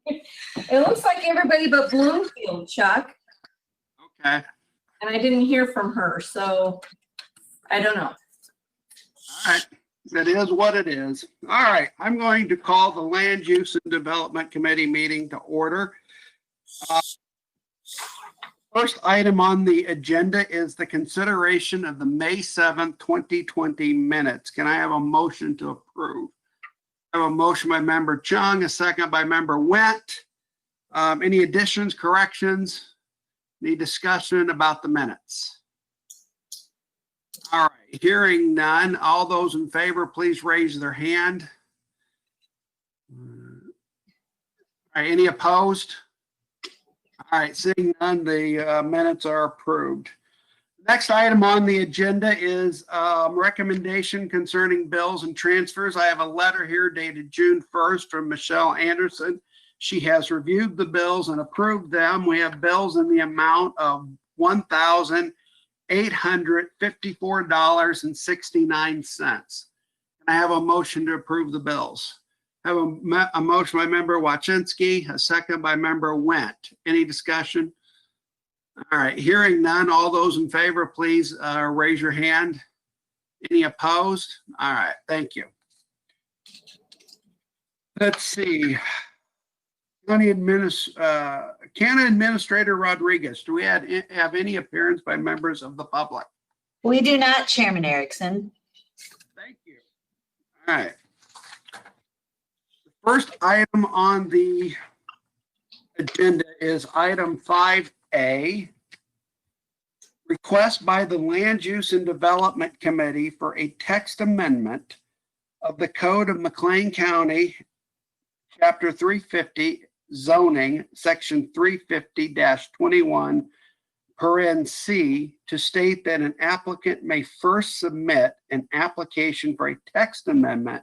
It looks like everybody but Bloomfield, Chuck. Okay. And I didn't hear from her, so I don't know. All right. That is what it is. All right. I'm going to call the Land Use and Development Committee meeting to order. First item on the agenda is the consideration of the May 7th, 2020 minutes. Can I have a motion to approve? I have a motion by member Chung, a second by member Went. Any additions, corrections? Any discussion about the minutes? All right, hearing none. All those in favor, please raise their hand. All right, any opposed? All right, seeing none, the minutes are approved. Next item on the agenda is recommendation concerning bills and transfers. I have a letter here dated June 1st from Michelle Anderson. She has reviewed the bills and approved them. We have bills in the amount of $1,854.69. I have a motion to approve the bills. I have a motion by member Wachinski, a second by member Went. Any discussion? All right, hearing none. All those in favor, please raise your hand. Any opposed? All right, thank you. Let's see. County Administrator Rodriguez, do we have any appearance by members of the public? We do not, Chairman Erickson. Thank you. All right. The first item on the agenda is item 5A, request by the Land Use and Development Committee for a text amendment of the Code of McLean County, Chapter 350, zoning, Section 350-21, paren C, to state that an applicant may first submit an application for a text amendment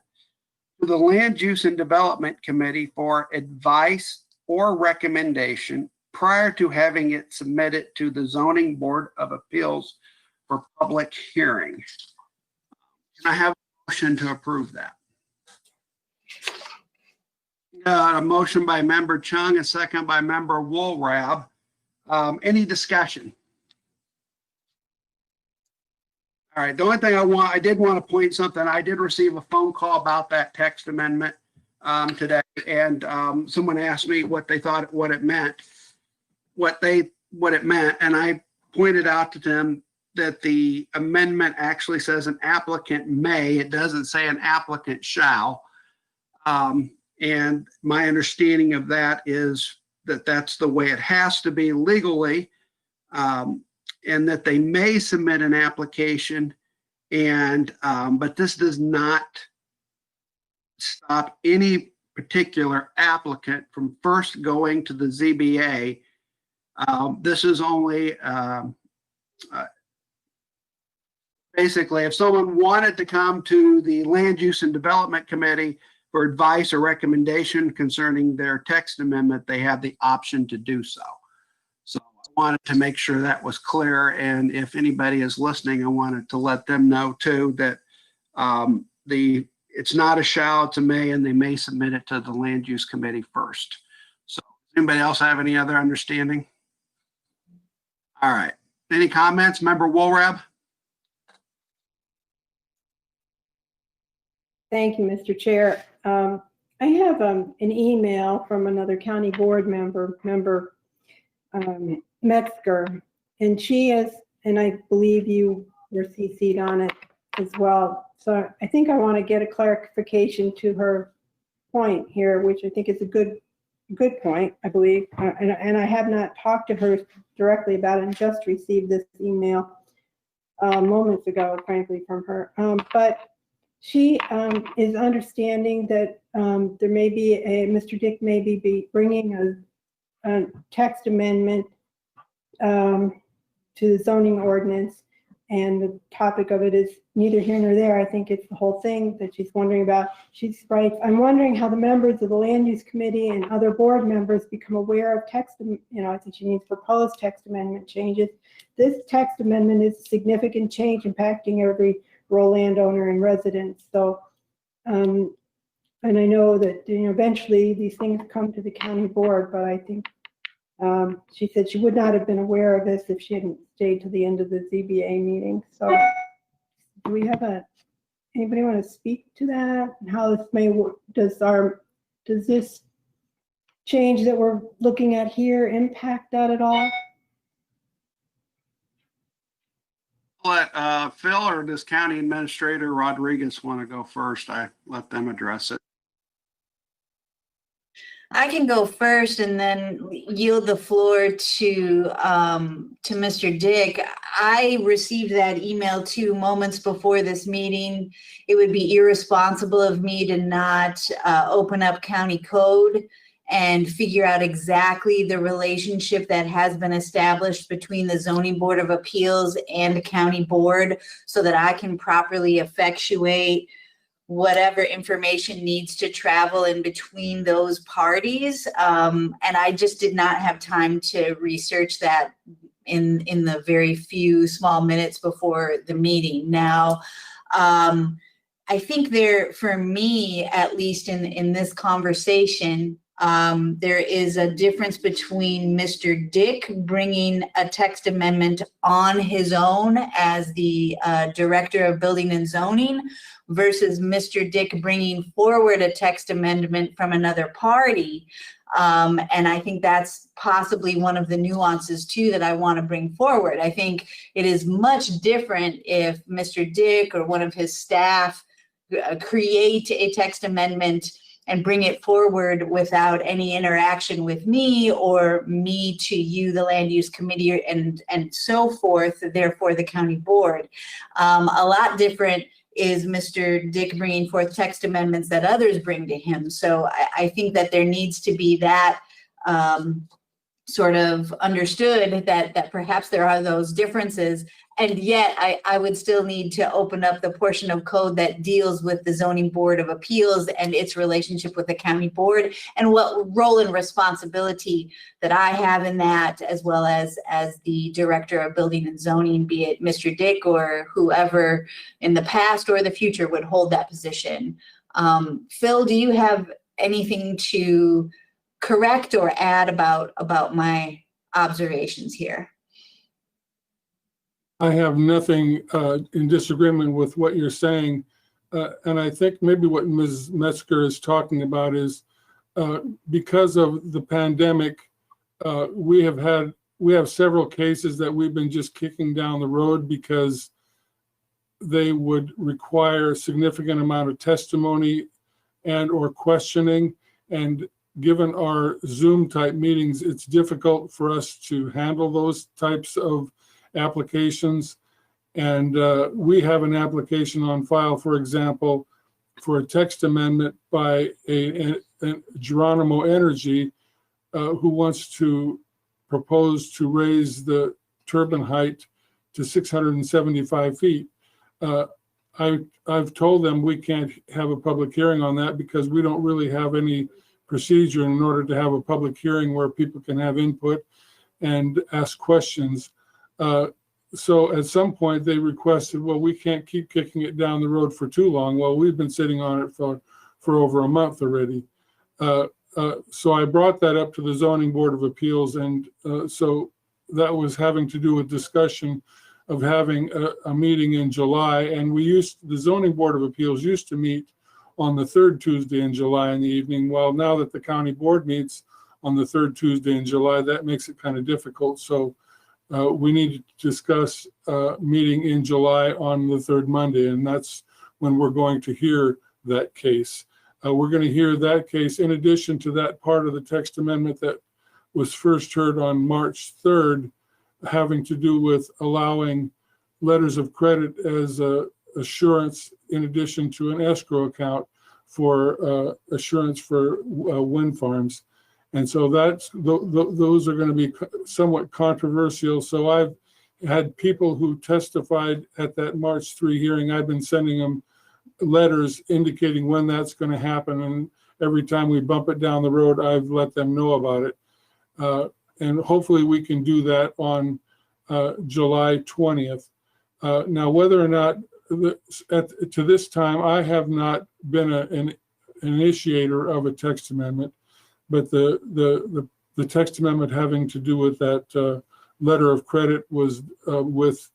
to the Land Use and Development Committee for advice or recommendation prior to having it submitted to the Zoning Board of Appeals for public hearing. Can I have a motion to approve that? A motion by member Chung, a second by member Woolrab. Any discussion? All right, the only thing I did want to point something. I did receive a phone call about that text amendment today, and someone asked me what they thought, what it meant, and I pointed out to them that the amendment actually says an applicant may. It doesn't say an applicant shall. And my understanding of that is that that's the way it has to be legally, and that they may submit an application, and but this does not stop any particular applicant from first going to the ZBA. This is only basically if someone wanted to come to the Land Use and Development Committee for advice or recommendation concerning their text amendment, they have the option to do so. So I wanted to make sure that was clear. And if anybody is listening, I wanted to let them know too that it's not a shall, it's a may, and they may submit it to the Land Use Committee first. So anybody else have any other understanding? All right. Any comments? Member Woolrab? Thank you, Mr. Chair. I have an email from another county board member, Metzger, and she is, and I believe you were CC'd on it as well. So I think I want to get a clarification to her point here, which I think is a good point, I believe. And I have not talked to her directly about it and just received this email moments ago, frankly, from her. But she is understanding that there may be Mr. Dick may be bringing a text amendment to the zoning ordinance, and the topic of it is neither here nor there. I think it's the whole thing that she's wondering about. She writes, I'm wondering how the members of the Land Use Committee and other board members become aware of text, I think she means proposed text amendment changes. This text amendment is a significant change impacting every rural landowner and residents. So And I know that, eventually these things come to the county board, but I think she said she would not have been aware of this if she hadn't stayed to the end of the ZBA meeting. So do we have anybody want to speak to that? And how this may work? Does this change that we're looking at here impact that at all? Let Phil or does County Administrator Rodriguez want to go first? I let them address it. I can go first and then yield the floor to Mr. Dick. I received that email 2 moments before this meeting. It would be irresponsible of me to not open up county code and figure out exactly the relationship that has been established between the Zoning Board of Appeals and the county board so that I can properly effectuate whatever information needs to travel in between those parties. And I just did not have time to research that in the very few small minutes before the meeting. Now, I think for me, at least in this conversation, there is a difference between Mr. Dick bringing a text amendment on his own as the Director of Building and Zoning versus Mr. Dick bringing forward a text amendment from another party. And I think that's possibly one of the nuances too that I want to bring forward. I think it is much different if Mr. Dick or one of his staff create a text amendment and bring it forward without any interaction with me or me to you, the land use committee, and so forth, therefore the county board. A lot different is Mr. Dick bringing forth text amendments that others bring to him. So I think that there needs to be that sort of understood that perhaps there are those differences. And yet I would still need to open up the portion of code that deals with the Zoning Board of Appeals and its relationship with the county board and what role and responsibility that I have in that, as well as the Director of Building and Zoning, be it Mr. Dick or whoever in the past or the future would hold that position. Phil, do you have anything to correct or add about my observations here? I have nothing in disagreement with what you're saying. And I think maybe what Ms. Metzger is talking about is because of the pandemic, we have several cases that we've been just kicking down the road because they would require a significant amount of testimony and or questioning. And given our Zoom type meetings, it's difficult for us to handle those types of applications. And we have an application on file, for example, for a text amendment by a Geronimo Energy who wants to propose to raise the turbine height to 675 feet. I've told them we can't have a public hearing on that because we don't really have any procedure in order to have a public hearing where people can have input and ask questions. So at some point they requested, well, we can't keep kicking it down the road for too long. Well, we've been sitting on it for over a month already. So I brought that up to the Zoning Board of Appeals. And so that was having to do with discussion of having a meeting in July. And the Zoning Board of Appeals used to meet on the 3rd Tuesday in July in the evening. Well, now that the county board meets on the 3rd Tuesday in July, that makes it kind of difficult. So we need to discuss meeting in July on the 3rd Monday, and that's when we're going to hear that case. We're going to hear that case in addition to that part of the text amendment that was first heard on March 3rd, having to do with allowing letters of credit as assurance in addition to an escrow account for assurance for wind farms. And so those are going to be somewhat controversial. So I've had people who testified at that March 3 hearing. I've been sending them letters indicating when that's going to happen. And every time we bump it down the road, I've let them know about it. And hopefully we can do that on July 20th. Now, whether or not to this time, I have not been initiator of a text amendment, but the text amendment having to do with that letter of credit was with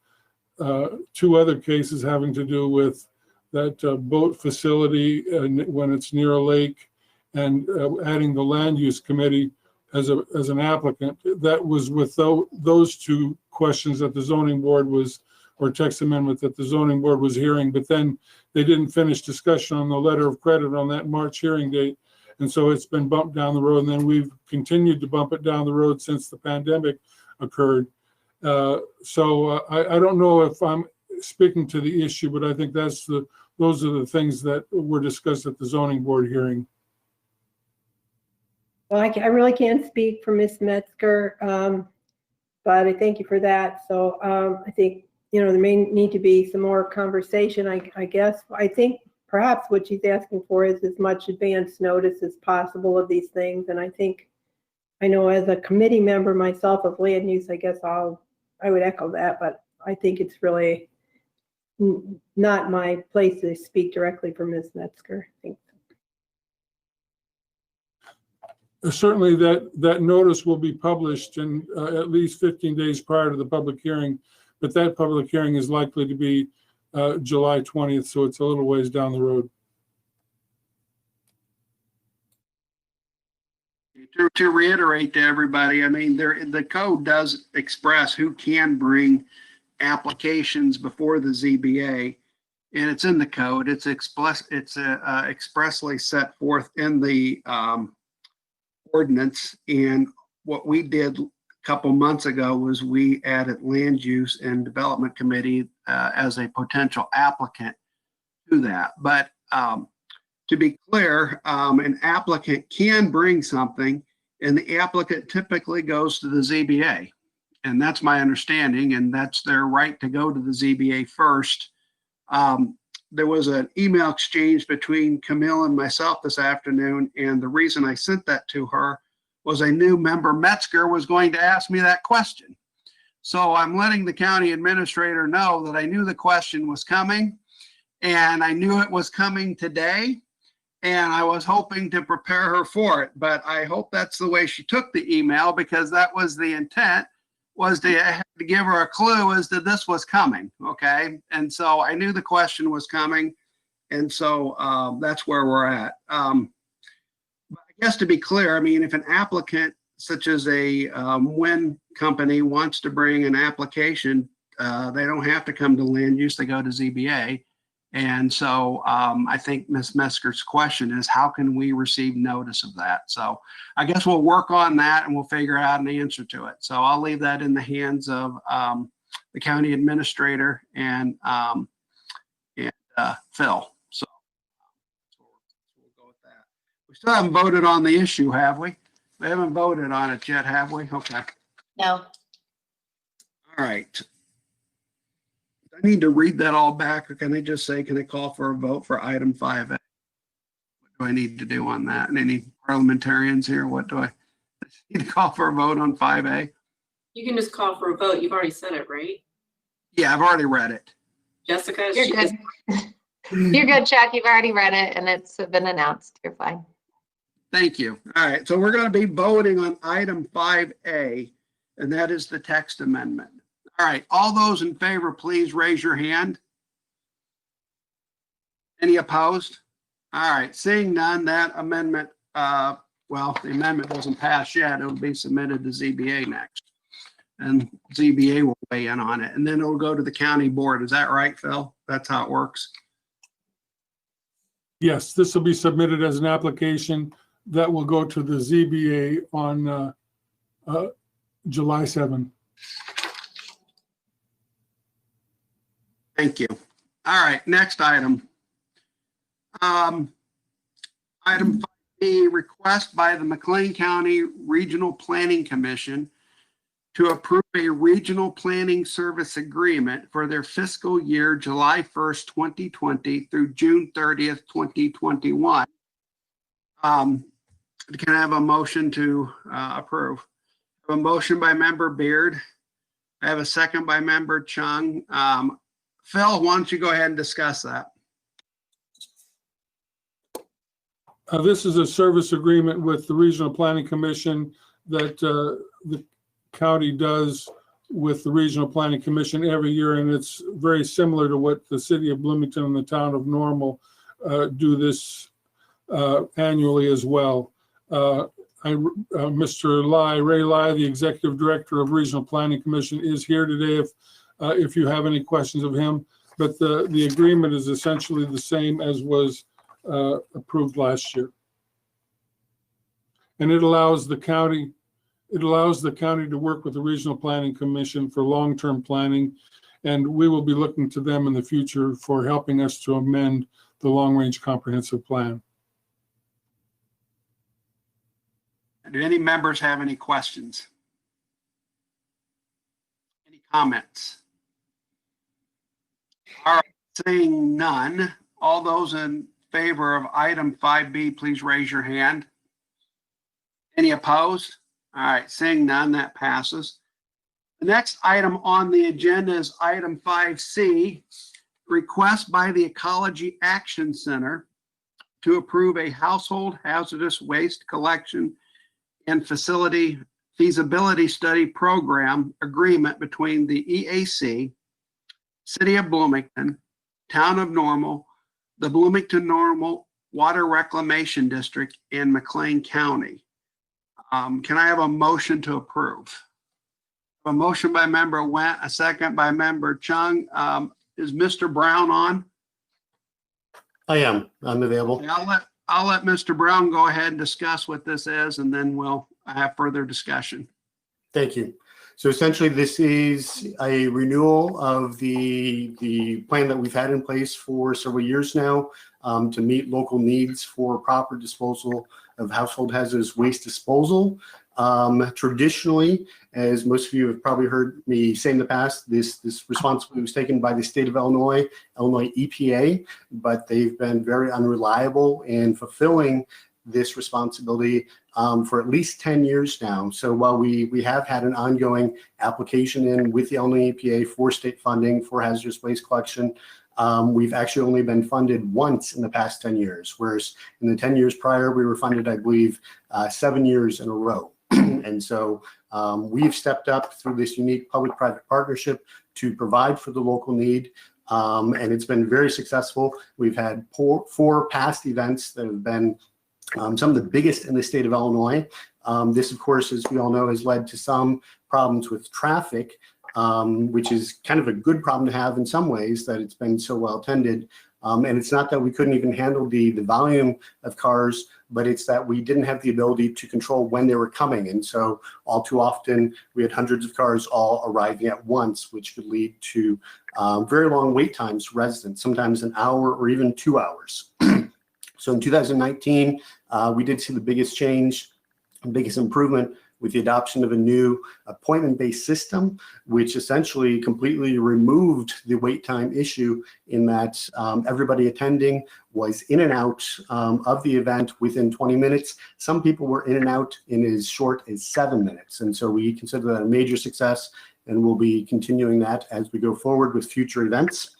two other cases having to do with that boat facility when it's near a lake, and adding the land use committee as an applicant. That was with those two questions that the zoning board was, or text amendment that the zoning board was hearing, but then they didn't finish discussion on the letter of credit on that March hearing date. And so it's been bumped down the road, and then we've continued to bump it down the road since the pandemic occurred. So I don't know if I'm speaking to the issue, but I think those are the things that were discussed at the zoning board hearing. Well, I really can't speak for Ms. Metzger, but I thank you for that. So I think, there may need to be some more conversation, I guess. I think perhaps what she's asking for is as much advance notice as possible of these things. And I know as a committee member myself of land use, I guess I would echo that, but I think it's really not my place to speak directly for Ms. Metzger. I think. Certainly that notice will be published in at least 15 days prior to the public hearing, but that public hearing is likely to be July 20th, so it's a little ways down the road. To reiterate to everybody, I mean, the code does express who can bring applications before the ZBA, and it's in the code. It's expressly set forth in the ordinance. And what we did a couple months ago was we added land use and development committee as a potential applicant to that. But to be clear, an applicant can bring something, and the applicant typically goes to the ZBA. And that's my understanding, and that's their right to go to the ZBA first. There was an email exchange between Camille and myself this afternoon, and the reason I sent that to her was I knew member Metzger was going to ask me that question. So I'm letting the county administrator know that I knew the question was coming, and I knew it was coming today, and I was hoping to prepare her for it. But I hope that's the way she took the email, because that was the intent, was to give her a clue as to this was coming, okay? And so I knew the question was coming, and so that's where we're at. But I guess to be clear, I mean, if an applicant such as a wind company wants to bring an application, they don't have to come to land use, they go to ZBA. And so I think Ms. Metzger's question is, how can we receive notice of that? So I guess we'll work on that and we'll figure out an answer to it. So I'll leave that in the hands of the county administrator and Phil. So we'll go with that. We still haven't voted on the issue, have we? We haven't voted on it yet, have we? Okay. No. All right. I need to read that all back, or can I just say, can I call for a vote for item 5A? What do I need to do on that? And any parliamentarians here, what do I need to call for a vote on 5A? You can just call for a vote. You've already said it, right? Yeah, I've already read it. Jessica? You're good. You're good, Chuck. You've already read it and it's been announced. You're fine. Thank you. All right, so we're going to be voting on item 5A, and that is the text amendment. All right, all those in favor, please raise your hand. Any opposed? All right, seeing none, that amendment, well, the amendment doesn't pass yet. It'll be submitted to ZBA next. And ZBA will weigh in on it, and then it'll go to the county board. Is that right, Phil? That's how it works? Yes, this will be submitted as an application that will go to the ZBA on July 7th. Thank you. All right, next item. Item 5B, request by the McLean County Regional Planning Commission to approve a regional planning service agreement for their fiscal year July 1st, 2020 through June 30th, 2021. Can I have a motion to approve? I have a motion by member Beard. I have a second by member Chung. Phil, why don't you go ahead and discuss that? This is a service agreement with the Regional Planning Commission that the county does with the Regional Planning Commission every year, and it's very similar to what the city of Bloomington and the town of Normal do this annually as well. Mr. Ray Lai, the Executive Director of Regional Planning Commission, is here today if you have any questions of him. But the agreement is essentially the same as was approved last year. And it allows the county to work with the Regional Planning Commission for long-term planning. And we will be looking to them in the future for helping us to amend the long-range comprehensive plan. Do any members have any questions? Any comments? All right, seeing none, all those in favor of item 5B, please raise your hand. Any opposed? All right, seeing none, that passes. The next item on the agenda is item 5C, request by the Ecology Action Center to approve a household hazardous waste collection and facility feasibility study program agreement between the EAC, City of Bloomington, Town of Normal, the Bloomington Normal Water Reclamation District, and McLean County. Can I have a motion to approve? A motion by member Went, a second by member Chung. Is Mr. Brown on? I am. I'm available. Okay, I'll let Mr. Brown go ahead and discuss what this is, and then we'll have further discussion. Thank you. So essentially, this is a renewal of the plan that we've had in place for several years now to meet local needs for proper disposal of household hazardous waste disposal. Traditionally, as most of you have probably heard me say in the past, this responsibility was taken by the state of Illinois EPA, but they've been very unreliable in fulfilling this responsibility for at least 10 years now. So while we have had an ongoing application in with the Illinois EPA for state funding for hazardous waste collection, we've actually only been funded once in the past 10 years, whereas in the 10 years prior, we were funded, I believe, 7 years in a row. And so we've stepped up through this unique public-private partnership to provide for the local need. And it's been very successful. We've had four past events that have been some of the biggest in the state of Illinois. This, of course, as we all know, has led to some problems with traffic, which is kind of a good problem to have in some ways, that it's been so well tended. And it's not that we couldn't even handle the volume of cars, but it's that we didn't have the ability to control when they were coming. And so all too often, we had hundreds of cars all arriving at once, which could lead to very long wait times for residents, sometimes an hour or even 2 hours. So in 2019, we did see the biggest change, biggest improvement with the adoption of a new appointment-based system, which essentially completely removed the wait time issue in that everybody attending was in and out of the event within 20 minutes. Some people were in and out in as short as 7 minutes. And so we consider that a major success, and we'll be continuing that as we go forward with future events.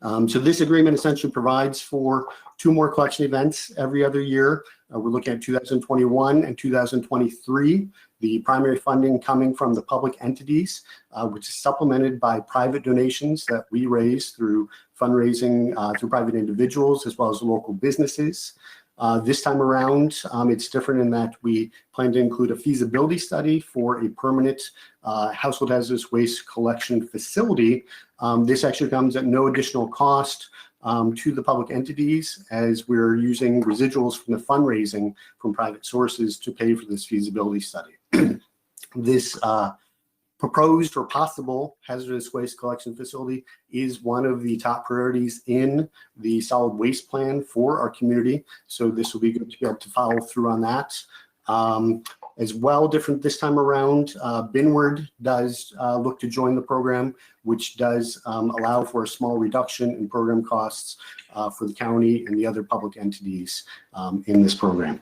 So this agreement essentially provides for 2 more collection events every other year. We're looking at 2021 and 2023. The primary funding coming from the public entities, which is supplemented by private donations that we raise through fundraising through private individuals as well as local businesses. This time around, it's different in that we plan to include a feasibility study for a permanent household hazardous waste collection facility. This actually comes at no additional cost to the public entities, as we're using residuals from the fundraising from private sources to pay for this feasibility study. This proposed or possible hazardous waste collection facility is one of the top priorities in the solid waste plan for our community. So this will be good to be able to follow through on that. As well, different this time around, Binward does look to join the program, which does allow for a small reduction in program costs for the county and the other public entities in this program.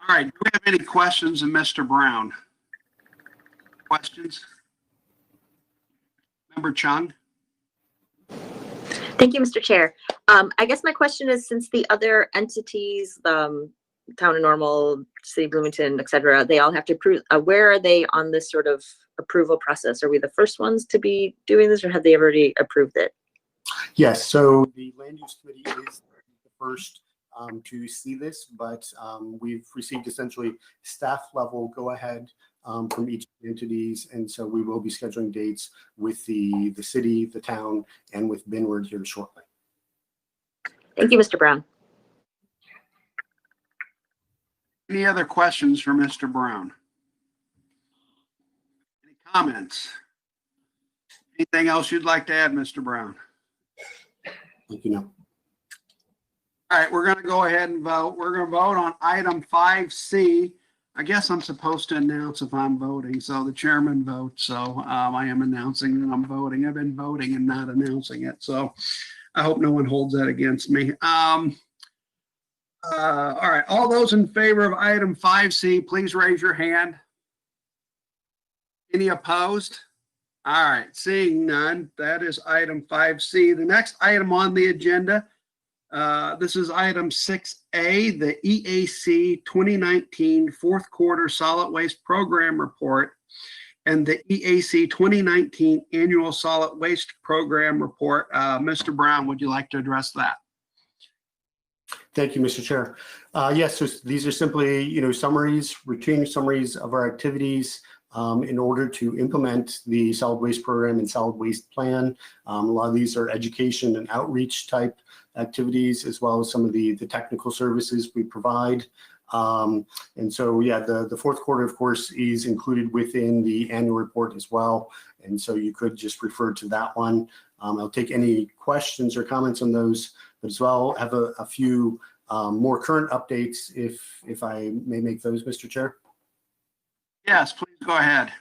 All right, do we have any questions of Mr. Brown? Questions? Member Chung? Thank you, Mr. Chair. I guess my question is, since the other entities, Town of Normal, City of Bloomington, et cetera, they all have to approve, where are they on this sort of approval process? Are we the first ones to be doing this, or have they already approved it? Yes, so the land use committee is the first to see this, but we've received essentially staff level go ahead from each of the entities. And so we will be scheduling dates with the city, the town, and with Binward here shortly. Thank you, Mr. Brown. Any other questions for Mr. Brown? Any comments? Anything else you'd like to add, Mr. Brown? Thank you. No. All right, we're going to go ahead and vote. We're going to vote on item 5C. I guess I'm supposed to announce if I'm voting, so the chairman votes. So I am announcing that I'm voting. I've been voting and not announcing it. So I hope no one holds that against me. All right, all those in favor of item 5C, please raise your hand. Any opposed? All right, seeing none, that is item 5C. The next item on the agenda, this is item 6A, the EAC 2019 fourth quarter solid waste program report and the EAC 2019 annual solid waste program report. Mr. Brown, would you like to address that? Thank you, Mr. Chair. Yes, so these are simply, summaries, routine summaries of our activities in order to implement the solid waste program and solid waste plan. A lot of these are education and outreach type activities, as well as some of the technical services we provide. And so, yeah, the fourth quarter, of course, is included within the annual report as well. And so you could just refer to that one. I'll take any questions or comments on those, but as well have a few more current updates if I may make those, Mr. Chair. Yes, please go ahead.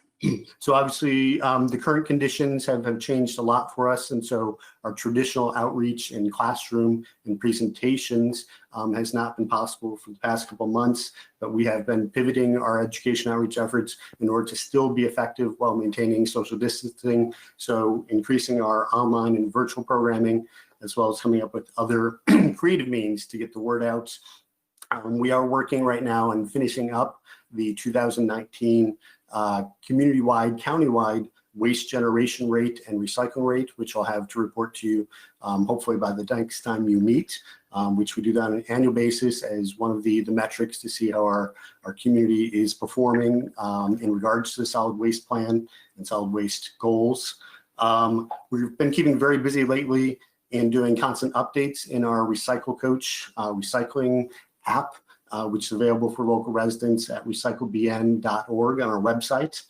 So obviously the current conditions have changed a lot for us. And so our traditional outreach in classroom and presentations has not been possible for the past couple of months, but we have been pivoting our education outreach efforts in order to still be effective while maintaining social distancing. So increasing our online and virtual programming, as well as coming up with other creative means to get the word out. We are working right now on finishing up the 2019 community-wide, countywide waste generation rate and recycling rate, which I'll have to report to you hopefully by the next time you meet, which we do that on an annual basis as one of the metrics to see how our community is performing in regards to the solid waste plan and solid waste goals. We've been keeping very busy lately in doing constant updates in our Recycle Coach recycling app, which is available for local residents at recyclebn.org on our website.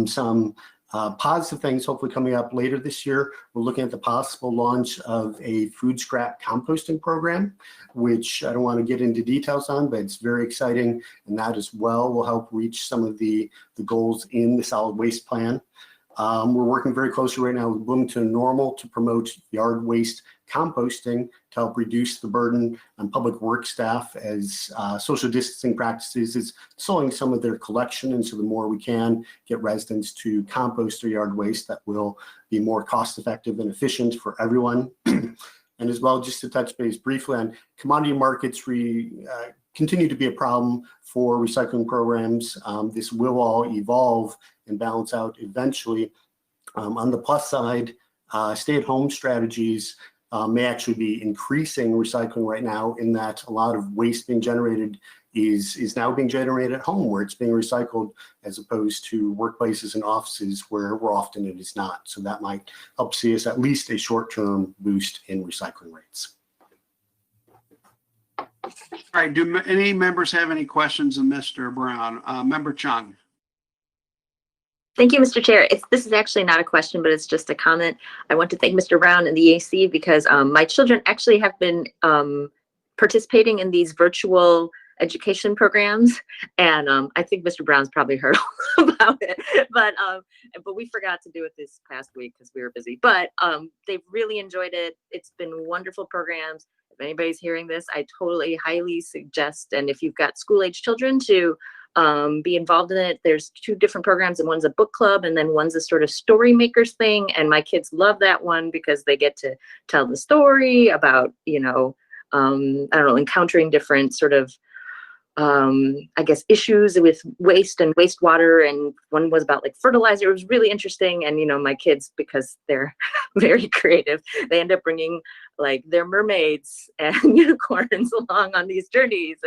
Some positive things hopefully coming up later this year. We're looking at the possible launch of a food scrap composting program, which I don't want to get into details on, but it's very exciting. And that as well will help reach some of the goals in the solid waste plan. We're working very closely right now with Bloomington Normal to promote yard waste composting to help reduce the burden on public works staff as social distancing practices is slowing some of their collection. And so the more we can get residents to compost their yard waste, that will be more cost effective and efficient for everyone. And as well, just to touch base briefly on commodity markets, continue to be a problem for recycling programs. This will all evolve and balance out eventually. On the plus side, stay-at-home strategies may actually be increasing recycling right now, in that a lot of waste being generated is now being generated at home, where it's being recycled, as opposed to workplaces and offices where often it is not. So that might help see us at least a short-term boost in recycling rates. All right, do any members have any questions of Mr. Brown? Member Chung. Thank you, Mr. Chair. This is actually not a question, but it's just a comment. I want to thank Mr. Brown and the EAC because my children actually have been participating in these virtual education programs, and I think Mr. Brown's probably heard all about it, but we forgot to do it this past week because we were busy. But they've really enjoyed it. It's been wonderful programs. If anybody's hearing this, I totally highly suggest, and if you've got school-age children, to be involved in it. There's 2 different programs, and one's a book club, and then one's a sort of story makers thing. And my kids love that one because they get to tell the story about, you know, I don't know, encountering different sort of, I guess, issues with waste and wastewater. And one was about like fertilizer. It was really interesting. And, you know, my kids, because they're very creative, they end up bringing like their mermaids and unicorns along on these journeys.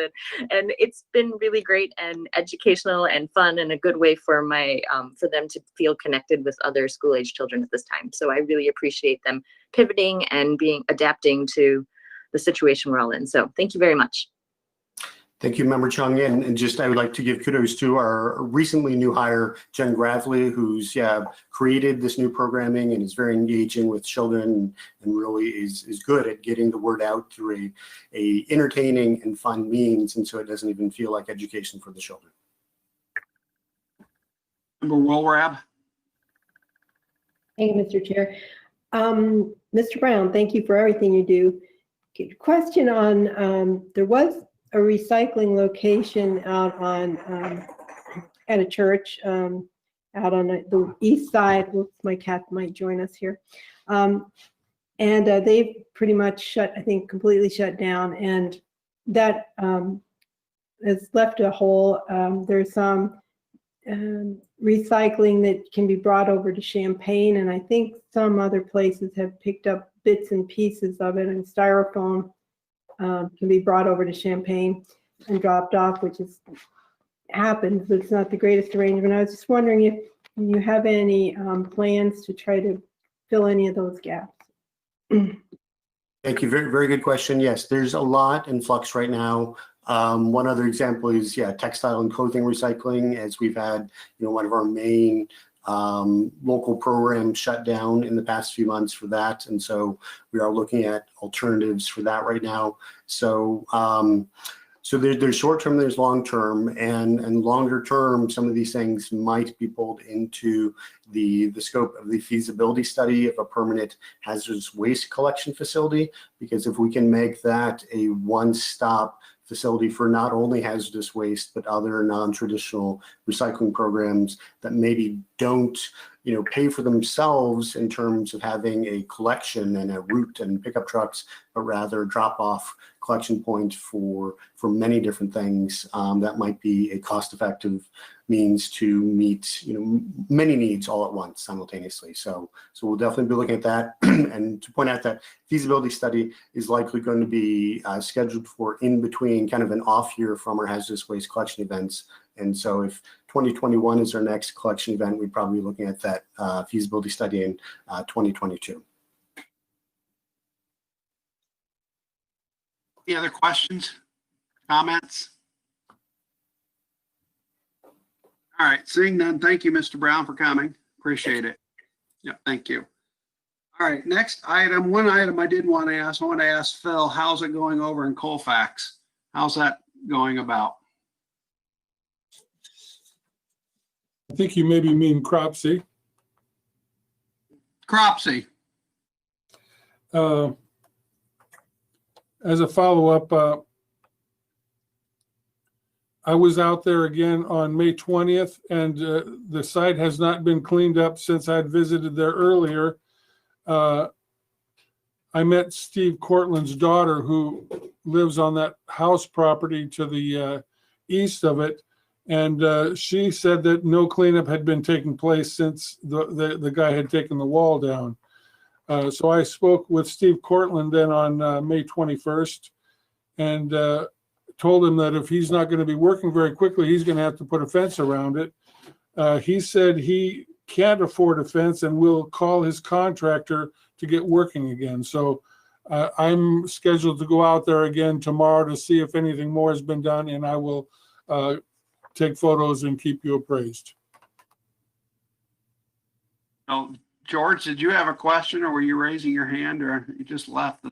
And it's been really great and educational and fun and a good way for for them to feel connected with other school age children at this time. So I really appreciate them pivoting and adapting to the situation we're all in. So thank you very much. Thank you, Member Chung. And just, I would like to give kudos to our recently new hire, Jen Gravely, who's created this new programming and is very engaging with children and really is good at getting the word out through a entertaining and fun means. And so it doesn't even feel like education for the children. Member Wilrab. Thank you, Mr. Chair. Mr. Brown, thank you for everything you do. Question on, there was a recycling location out on, at a church, out on the east side. Whoops, my cat might join us here. And they've pretty much shut, I think, completely shut down. And that has left a hole. There's some recycling that can be brought over to Champaign. And I think some other places have picked up bits and pieces of it, and styrofoam can be brought over to Champaign and dropped off, which has happened, but it's not the greatest arrangement. I was just wondering if you have any plans to try to fill any of those gaps. Thank you. Very, very good question. Yes, there's a lot in flux right now. One other example is, textile and clothing recycling, as we've had, one of our main local programs shut down in the past few months for that. And so we are looking at alternatives for that right now. So, so there's short term, there's long term, and longer term, some of these things might be pulled into the scope of the feasibility study of a permanent hazardous waste collection facility, because if we can make that a one-stop facility for not only hazardous waste, but other non-traditional recycling programs that maybe don't, pay for themselves in terms of having a collection and a route and pickup trucks, but rather drop off collection point for many different things, that might be a cost-effective means to meet, many needs all at once simultaneously. So we'll definitely be looking at that. And to point out that feasibility study is likely going to be scheduled for in between, kind of an off year from our hazardous waste collection events. And so if 2021 is our next collection event, we'd probably be looking at that feasibility study in 2022. Any other questions, comments? All right, seeing none, thank you, Mr. Brown, for coming. Appreciate it. Yeah, thank you. All right, next item, one item I did want to ask, I want to ask Phil, how's it going over in Colfax? How's that going about? I think you maybe mean Cropsey. Cropsey. As a follow-up, I was out there again on May 20th, and the site has not been cleaned up since I'd visited there earlier. I met Steve Cortland's daughter, who lives on that house property to the east of it, and she said that no cleanup had been taking place since the guy had taken the wall down. So I spoke with Steve Cortland then on May 21st and told him that if he's not going to be working very quickly, he's going to have to put a fence around it. He said he can't afford a fence and will call his contractor to get working again. So I'm scheduled to go out there again tomorrow to see if anything more has been done, and I will take photos and keep you appraised. Oh, George, did you have a question, or were you raising your hand, or you just left the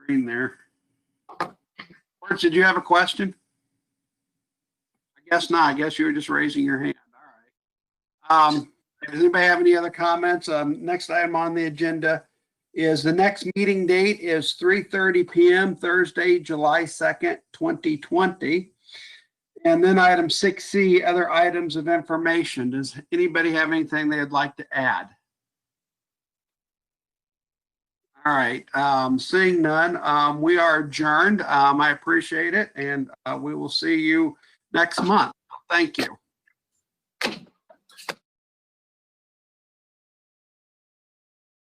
screen there? George, did you have a question? I guess not. I guess you were just raising your hand. All right. Does anybody have any other comments? Next item on the agenda is the next meeting date is 3:30 p.m. Thursday, July 2nd, 2020. And then item 6C, other items of information. Does anybody have anything they'd like to add? All right, seeing none, we are adjourned. I appreciate it, and we will see you next month. Thank you.